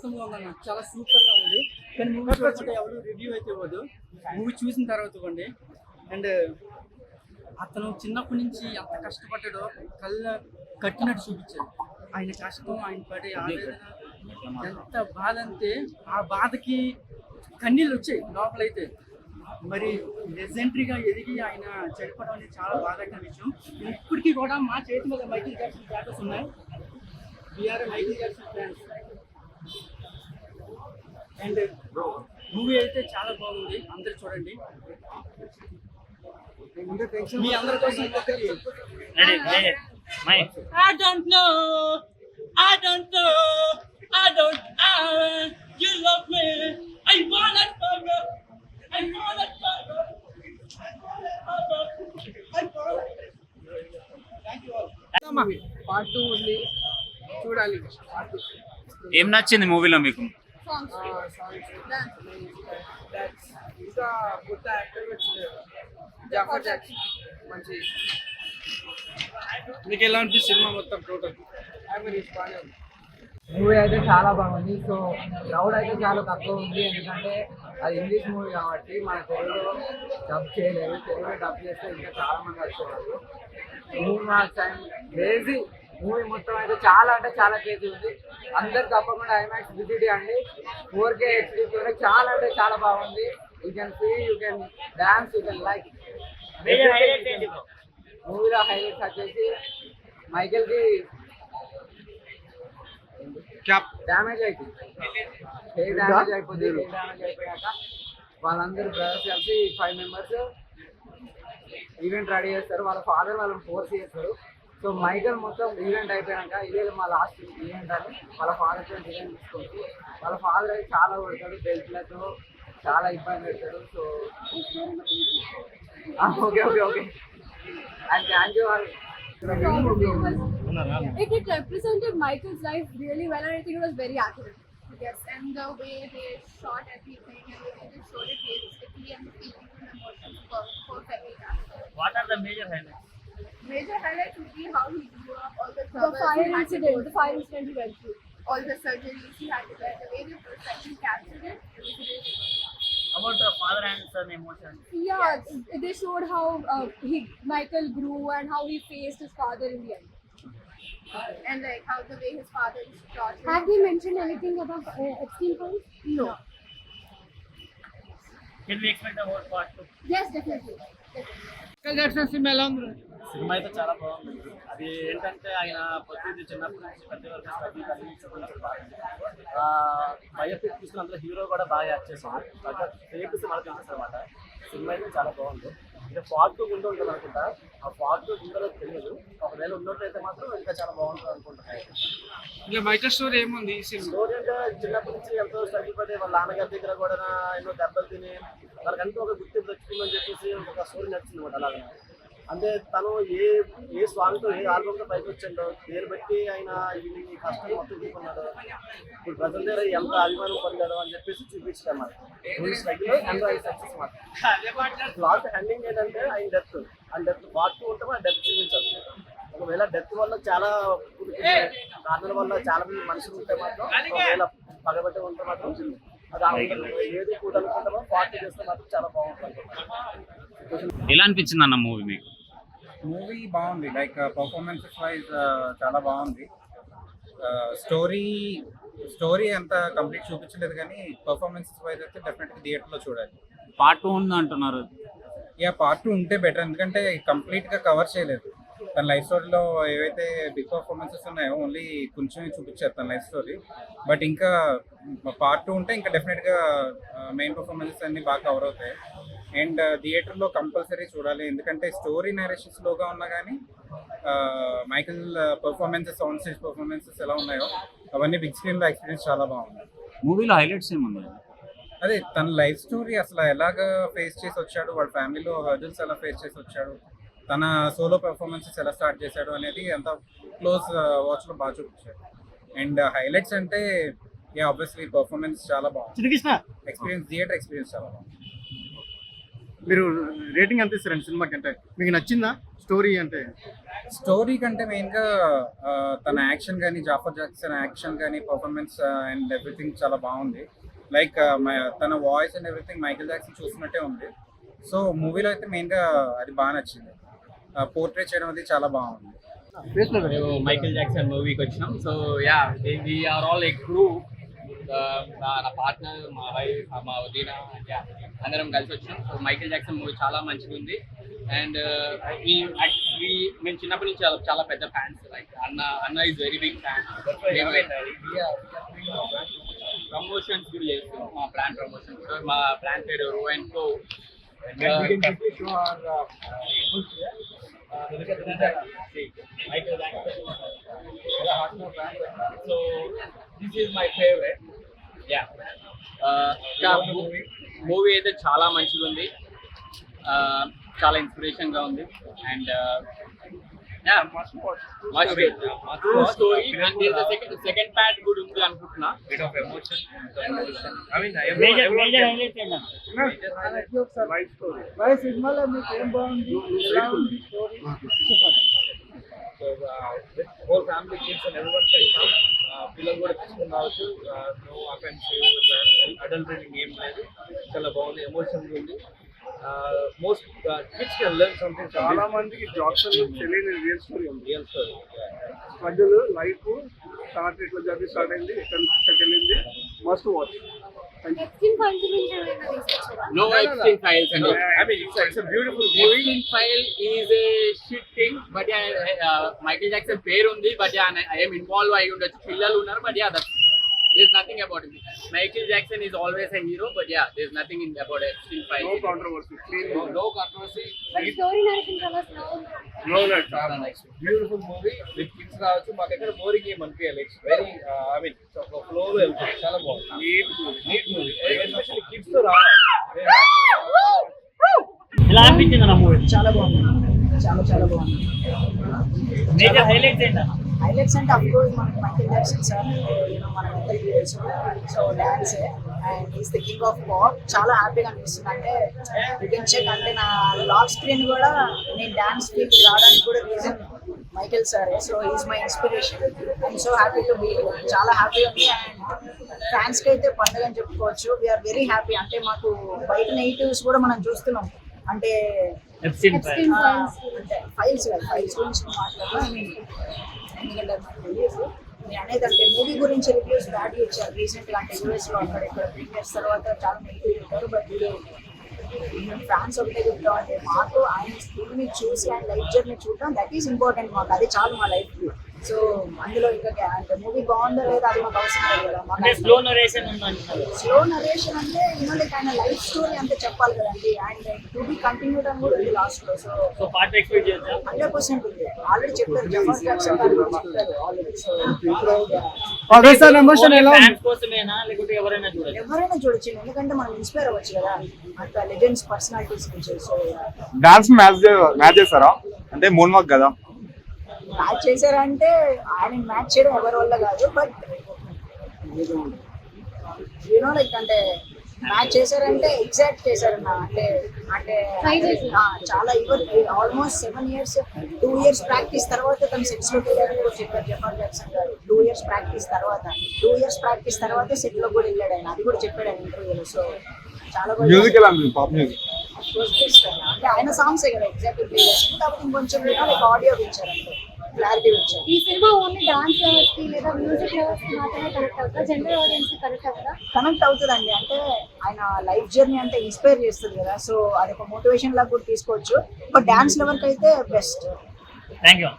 అర్థంగా ఉందన్న, చాలా సూపర్గా ఉంది. కానీ మూవీ చూడకుండా ఎవరు రివ్యూ అయితే ఇవ్వదు, మూవీ చూసిన తర్వాత ఇవ్వండి. అండ్ అతను చిన్నప్పటి నుంచి ఎంత కష్టపడ్డాడో కళ్ళ కట్టినట్టు చూపించాడు. ఆయన కష్టం, ఆయన పడే ఆవేదన ఎంత బాధ అంటే ఆ బాధకి కన్నీళ్ళు వచ్చాయి లోపలైతే. మరి లెజెండరీగా ఎదిగి ఆయన చనిపోవడం అనేది చాలా బాధాకర విషయం. ఇప్పటికీ కూడా మా చేతి మీద మైకిల్ జాక్సన్ టాటూస్ ఉన్నాయి. We are Michael Jackson fans. And movie అయితే చాలా బాగుంది, అందరు చూడండి. మీ అందరి కోసం I don't know, I don't know, I don't you love me, I want it forever, I want it forever, I want it. Thank you all. Part 2 ఉంది, చూడాలి. ఏం నచ్చింది మూవీలో మీకు? ఇంకా కొత్త యాక్టర్ వచ్చింది, జాఫర్ జాక్సన్. మంచి. మీకు ఎలా అనిపిస్తుంది సినిమా మొత్తం టోటల్? మూవీ అయితే చాలా బాగుంది. సో క్రౌడ్ అయితే చాలా తక్కువ ఉంది, ఎందుకంటే అది ఇంగ్లీష్ మూవీ కాబట్టి మన తెలుగులో డబ్ చేయలేదు. తెలుగులో డబ్ చేస్తే ఇంకా చాలా మంది వచ్చేవాళ్ళు. Movie marks and crazy movie మొత్తం అయితే చాలా అంటే చాలా క్రేజీ ఉంది. అందరు తప్పకుండా ఐమాక్స్ విజిట్ అండి. 4K HD చాలా అంటే చాలా బాగుంది. You can see, you can dance, you can like. మూవీలో హైలైట్స్ వచ్చేసి మైకేల్ కి డ్యామేజ్ అవుతుంది, హెయిర్ డ్యామేజ్ అయిపోతుంది. హెయిర్ డ్యామేజ్ అయిపోయాక వాళ్ళందరూ బ్రదర్స్ కలిసి 5 మెంబర్స్ ఈవెంట్ రెడీ చేస్తారు. వాళ్ళ ఫాదర్ వాళ్ళని ఫోర్స్ చేస్తారు. సో మైకేల్ మొత్తం ఈవెంట్ అయిపోయాక ఇదే మా లాస్ట్ ఈవెంట్ అని వాళ్ళ ఫాదర్తో డిజైన్ తీసుకుంటూ వాళ్ళ ఫాదర్ అయితే చాలా కొడతాడు, బెల్ట్లతో చాలా ఇబ్బంది పెడతాడు. So okay okay okay and thank you all. It represented Michael's life really well, and I think it was very accurate. Yes, and the way they shot everything and the way they showed it realistically and feeling and emotions perfectly done. What are the major highlights? Major highlight would be how he grew up, all the fire incident he went through, all the surgeries he had to get, the way they perfectly captured it. It was really good. About the father and son emotion. Yeah, yes. They showed how Michael grew and how he faced his father in the end. And like how the way his father is tortured. Have they mentioned anything about Epstein files? No. Can we expect a whole part 2? Yes, definitely. Michael Jackson cinema ఎలా ఉంది? Cinema అయితే చాలా బాగుంది. అది ఏంటంటే ఆయన ప్రతిదీ చిన్నప్పటి నుంచి పెద్ద వరకు స్ట్రగుల్ కలిగి బయోపిక్ తీసుకున్న అందులో హీరో కూడా బాగా యాక్ట్ చేశాను. బాగా ఫేమస్ మనకు తెలుసు అనమాట. సినిమా అయితే చాలా బాగుంది. ఇంకా పార్ట్ 2 ముందు ఉంటుంది అనుకుంటా. ఆ పార్ట్ 2 ముందులో తెలియదు, ఒకవేళ ఉన్నట్లయితే మాత్రం ఇంకా చాలా బాగుంటుంది అనుకుంటున్నాను. ఇంకా మైకేల్ స్టోరీ ఏముంది ఈ సినిమా? స్టోరీ అంటే చిన్నప్పటి నుంచి ఎంతో స్ట్రగుల్ పడి వాళ్ళ నాన్నగారి దగ్గర కూడా ఎన్నో దెబ్బలు తిని వాళ్ళకంటూ ఒక గుర్తింపు తెచ్చుకుందని చెప్పేసి ఒక స్టోరీ నచ్చింది అనమాట. అలాగే అంటే తను ఏ సాంగ్తో ఏ ఆల్బమ్తో పైకి వచ్చాడో పేరు బట్టి ఆయన ఈ కష్టం మొత్తం చూసుకున్నాడు. ఇప్పుడు ప్రజల దగ్గర ఎంత అభిమానం పొందాడు అని చెప్పేసి చూపించాడు అన్నమాట. సక్సెస్ మాట. లాస్ట్ ఎండింగ్ ఏంటంటే ఆయన డెత్ పార్ట్ 2 ఉంటే ఆ డెత్ చూపించాలి. ఒకవేళ డెత్ వల్ల చాలా కారణాల వల్ల చాలా మంది మనుషులు ఉంటే మాత్రం, ఒకవేళ పగబట్టి ఉంటే మాత్రం అది ఏది కూడా అనుకుంటామో పార్ట్ 2 చేస్తే మాత్రం చాలా బాగుంటుంది. ఎలా అనిపించింది అన్న మూవీ మీకు? మూవీ బాగుంది, లైక్ పర్ఫార్మెన్సెస్ వైజ్ చాలా బాగుంది. స్టోరీ అంత కంప్లీట్ చూపించలేదు, కానీ పర్ఫార్మెన్సెస్ వైజ్ అయితే డెఫినెట్గా థియేటర్లో చూడాలి. పార్ట్ 2 ఉంది అంటున్నారు. పార్ట్ 2 ఉంటే బెటర్, ఎందుకంటే కంప్లీట్గా కవర్ చేయలేదు. తన లైఫ్ స్టోరీలో ఏవైతే బిగ్ పర్ఫార్మెన్సెస్ ఉన్నాయో ఓన్లీ కొంచెం చూపించారు తన లైఫ్ స్టోరీ. బట్ ఇంకా పార్ట్ 2 ఉంటే ఇంకా డెఫినెట్గా మెయిన్ పర్ఫార్మెన్సెస్ అన్నీ బాగా కవర్ అవుతాయి. అండ్ థియేటర్లో కంపల్సరీ చూడాలి, ఎందుకంటే స్టోరీ నేరేషన్ స్లోగా ఉన్నా కానీ Michael performances, sound stage performances ఎలా ఉన్నాయో అవన్నీ బిగ్ స్క్రీన్లో ఎక్స్పీరియన్స్ చాలా బాగుంది. మూవీలో హైలైట్స్ ఏముంది? అదే తన లైఫ్ స్టోరీ అసలు ఎలాగ ఫేస్ చేసి వచ్చాడు, వాళ్ళ ఫ్యామిలీలో హర్డల్స్ ఎలా ఫేస్ చేసి వచ్చాడు, తన సోలో పర్ఫార్మెన్సెస్ ఎలా స్టార్ట్ చేశాడు అనేది అంత క్లోజ్ వాచ్లో బాగా చూపించాడు. అండ్ హైలైట్స్ అంటే ఆబ్వియస్లీ పర్ఫార్మెన్స్ చాలా బాగుంది, థియేటర్ ఎక్స్పీరియన్స్ చాలా బాగుంది. మీరు రేటింగ్ ఎంత ఇస్తారండి సినిమాకి? అంటే మీకు నచ్చిందా స్టోరీ? అంటే స్టోరీ కంటే మెయిన్గా తన యాక్షన్ కానీ, జాఫర్ జాక్సన్ యాక్షన్ కానీ, పర్ఫార్మెన్స్ అండ్ ఎవ్రీథింగ్ చాలా బాగుంది. లైక్ తన voice and everything Michael Jackson చూస్తున్నట్టే ఉంది. సో మూవీలో అయితే మెయిన్గా అది బాగా నచ్చింది. పోర్ట్రే చేయడం అది చాలా బాగుంది. మేము మైకేల్ జాక్సన్ మూవీకి వచ్చినాం. So ya, we are all a crew. నా పార్ట్నర్, మా వైఫ్, మా వదిన, అందరం కలిసి వచ్చినాం. సో మైకేల్ జాక్సన్ మూవీ చాలా మంచిగా ఉంది. అండ్ మేము చిన్నప్పటి నుంచి చాలా పెద్ద ఫ్యాన్స్. లైక్ అన్న is very big fan. Promotions కూడా చేస్తాం, మా బ్రాండ్ ప్రమోషన్ కూడా. మా బ్రాండ్ పేరు రో and co. So this is my favorite. Yeah. Movie అయితే చాలా మంచిగా ఉంది, చాలా ఇన్స్పిరేషన్ గా ఉంది. అండ్ స్టోరీ సెకండ్ పార్ట్ కూడా ఉంది అనుకుంటున్నా. Bit of emotion. సినిమాలో మీకు ఏం బాగుంది? whole family, kids and everyone can come. పిల్లలు కూడా తీసుకుని రావచ్చు. నో అఫెన్సివ్, అడల్టరీ ఏం లేదు. చాలా బాగుంది, ఎమోషన్ ఉంది. Most kids can learn something. చాలా మందికి జాక్సన్ తెలియని రియల్ స్టోరీ ఉంది. Real story. ప్రజలు లైఫ్ స్టార్ట్ ఇట్లా జర్నీ స్టార్ట్ అయింది, ఎక్కడికి వెళ్ళింది. Must watch. Epstein files గురించి ఏమైనా research చేశారా? No Epstein files. And I mean, it's a beautiful movie. Epstein file is a shit thing. But yeah, Michael Jackson పేరు ఉంది. But yeah, I am involved. I ఉండొచ్చు, పిల్లలు ఉన్నారు. But yeah, there's nothing about him. Michael Jackson is always a hero. But yeah, there's nothing about Epstein file. No controversy. No controversy. But story narration చాలా slow ఉంది. చాలా beautiful movie. With kids రావచ్చు. మాకు ఎక్కడ boring ఏం అనిపించాలి. It's very I mean ఫ్లోలో వెళ్తుంది. చాలా బాగుంది. Neat movie. ఎస్పెషల్లీ కిడ్స్ తో రావాలి. ఎలా అనిపించింది నా మూవీ? చాలా బాగుంది, చాలా బాగుంది. మేజర్ హైలైట్స్ ఏంటన్నా? హైలైట్స్ అంటే అఫ్ కోర్స్ మనకి మైకేల్ జాక్సన్ సార్, మన అందరికీ తెలుసు. So dance and is the king of pop. చాలా హ్యాపీగా అనిపిస్తుంది. అంటే యూ కెన్ చెక్, అంటే నా లాక్ స్క్రీన్ కూడా నేను డాన్స్ ఫీల్డ్ రావడానికి కూడా reason Michael sir. So is my inspiration. I'm so happy to be. చాలా హ్యాపీ ఉంది. అండ్ ఫ్యాన్స్కి అయితే పండుగ అని చెప్పుకోవచ్చు. We are very happy. అంటే మాకు బయట నెగిటివ్స్ కూడా మనం చూస్తున్నాం. అంటే Epstein files. అంటే ఫైల్స్ గురించి మాట్లాడడం. ఎందుకంటే నాకు తెలియదు. నేను అనేది అంటే మూవీ గురించి రివ్యూస్ బ్యాడ్ ఇచ్చారు రీసెంట్గా. అంటే యూఎస్లో అక్కడ ఇక్కడ ప్రీమియర్స్ తర్వాత చాలా నెగిటివ్ చెప్పారు. బట్ ఫ్యాన్స్ ఒకటే చెప్తాం, అంటే మాకు ఆయన స్కూల్ని చూసి ఆయన లైఫ్ జర్నీ చూడడం దట్ ఈస్ ఇంపార్టెంట్. మాకు అది చాలు మా లైఫ్కి. సో అందులో ఇంకా అంటే మూవీ బాగుందో లేదా అది మాకు అవసరం లేదు కదా. మాకు స్లో నరేషన్ అంటే లైక్ ఆయన లైఫ్ స్టోరీ అంతా చెప్పాలి కదండి. అండ్ టు బి కంటిన్యూడ్ అని కూడా ఉంది లాస్ట్లో. సో పార్ట్ ఎక్స్పెక్ట్ చేయొచ్చు. 100% ఉంది. ఆల్రెడీ చెప్పారు, జఫర్ జాక్సన్ గారు చెప్పారు ఆల్రెడీ. సో ఎవరైనా చూడొచ్చు, ఎందుకంటే మనం ఇన్స్పైర్ అవ్వచ్చు కదా అంత లెజెండ్స్ పర్సనాలిటీస్ నుంచి. సో డాన్స్ మ్యాచ్ చేస్తారా? అంటే మూన్ వాక్ కదా, మ్యాచ్ చేశారంటే ఆయన మ్యాచ్ చేయడం ఎవరి వల్ల కాదు. బట్ యూనో లైక్ అంటే మ్యాచ్ చేశారంటే ఎగ్జాక్ట్ చేశారన్న. అంటే చాలా ఆల్మోస్ట్ 7 years 2 years ప్రాక్టీస్ తర్వాత తను సెట్స్ లోకి వెళ్ళారని కూడా చెప్పారు జఫర్ జాక్సన్ గారు. 2 years ప్రాక్టీస్ తర్వాత సెట్ లో కూడా వెళ్ళాడు ఆయన. అది కూడా చెప్పాడు ఆయన ఇంటర్వ్యూలో. సో చాలా మ్యూజిక్ ఎలా ఉంది? పాప్ మ్యూజిక్ బెస్ట్ అయినా అంటే ఆయన సాంగ్సే కదా ఎగ్జాక్ట్లీ ప్లే చేసింది. కాబట్టి ఇంకొంచెం లైక్ ఆడియో ఇచ్చారంటే క్లారిటీ ఇచ్చారు. ఈ సినిమా ఓన్లీ డాన్స్ లవర్స్ కి లేదా మ్యూజిక్ లవర్స్ కి మాత్రమే కనెక్ట్ అవుతుందా? జనరల్ ఆడియన్స్ కి కనెక్ట్ అవుతుందా? కనెక్ట్ అవుతుందండి. అంటే ఆయన లైఫ్ జర్నీ అంటే ఇన్స్పైర్ చేస్తుంది కదా. సో అది ఒక మోటివేషన్ లాగా కూడా తీసుకోవచ్చు. బట్ డాన్స్ లవర్కి అయితే బెస్ట్. Thank you.